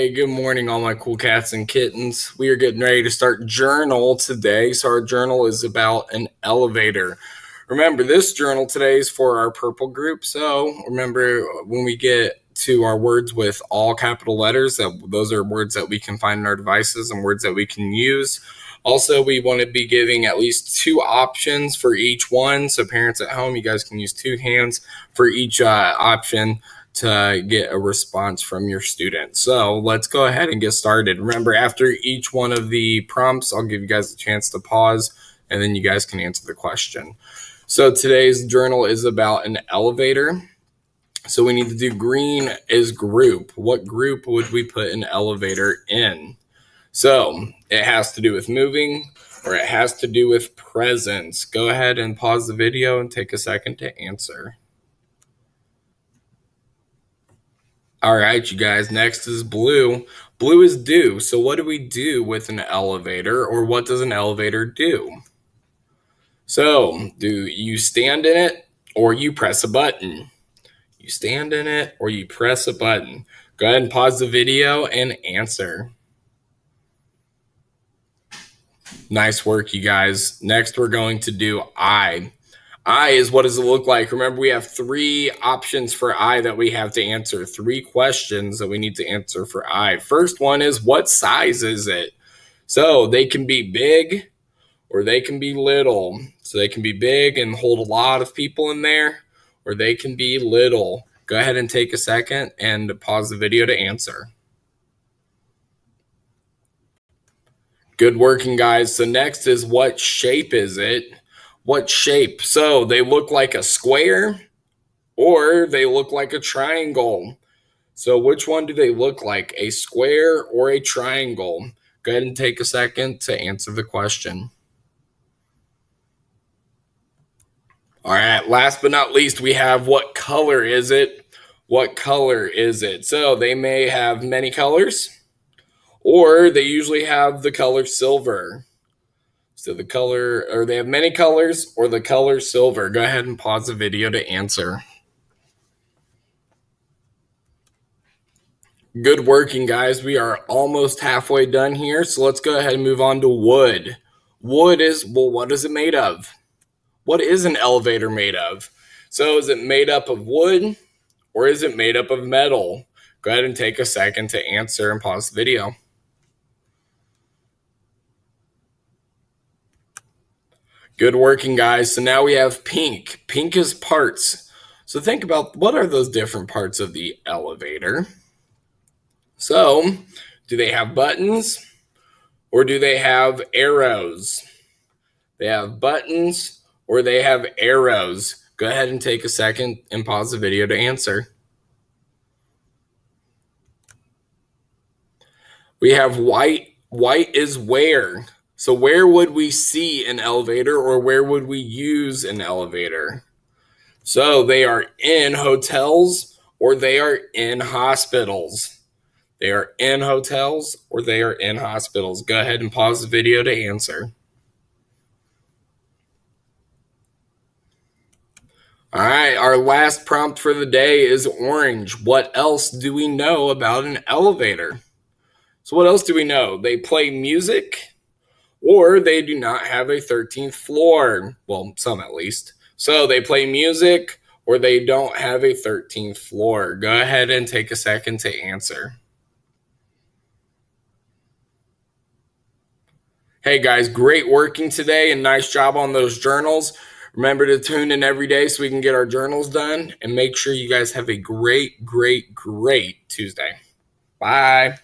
Hey, good morning, all my cool cats and kittens. We are getting ready to start journal today. So, our journal is about an elevator. Remember, this journal today is for our purple group. So, remember when we get to our words with all capital letters, those are words that we can find in our devices and words that we can use. Also, we want to be giving at least 2 options for each one. So, parents at home, you guys can use 2 hands for each option to get a response from your student. So let's go ahead and get started. Remember, after each one of the prompts, I'll give you guys a chance to pause and then you guys can answer the question. So today's journal is about an elevator. So we need to do green is group. What group would we put an elevator in? So it has to do with moving or it has to do with presence. Go ahead and pause the video and take a second to answer. All right, you guys, next is blue. Blue is do. So what do we do with an elevator, or what does an elevator do? So do you stand in it or you press a button? You stand in it or you press a button. Go ahead and pause the video and answer. Nice work, you guys. Next, we're going to do I. I is what does it look like? Remember, we have 3 options for I that we have to answer, 3 questions that we need to answer for I. First one is, what size is it? So they can be big or they can be little. So they can be big and hold a lot of people in there, or they can be little. Go ahead and take a second and pause the video to answer. Good working, guys. So next is, what shape is it? What shape? So they look like a square or they look like a triangle. So which one do they look like, a square or a triangle? Go ahead and take a second to answer the question. All right, last but not least, we have what color is it? What color is it? So they may have many colors or they usually have the color silver. So the color, or they have many colors or the color silver. Go ahead and pause the video to answer. Good working, guys. We are almost halfway done here. So let's go ahead and move on to wood. Wood is, well, what is it made of? What is an elevator made of? So is it made up of wood or is it made up of metal? Go ahead and take a second to answer and pause the video. Good working, guys. So now we have pink. Pink is parts. So think about, what are those different parts of the elevator? So do they have buttons or do they have arrows? They have buttons or they have arrows. Go ahead and take a second and pause the video to answer. We have white. White is where. So where would we see an elevator or where would we use an elevator? So they are in hotels or they are in hospitals. They are in hotels or they are in hospitals. Go ahead and pause the video to answer. All right, our last prompt for the day is orange. What else do we know about an elevator? So what else do we know? They play music or they do not have a 13th floor. Well, some at least. So they play music or they don't have a 13th floor. Go ahead and take a second to answer. Hey guys, great working today and nice job on those journals. Remember to tune in every day so we can get our journals done, and make sure you guys have a great Tuesday. Bye.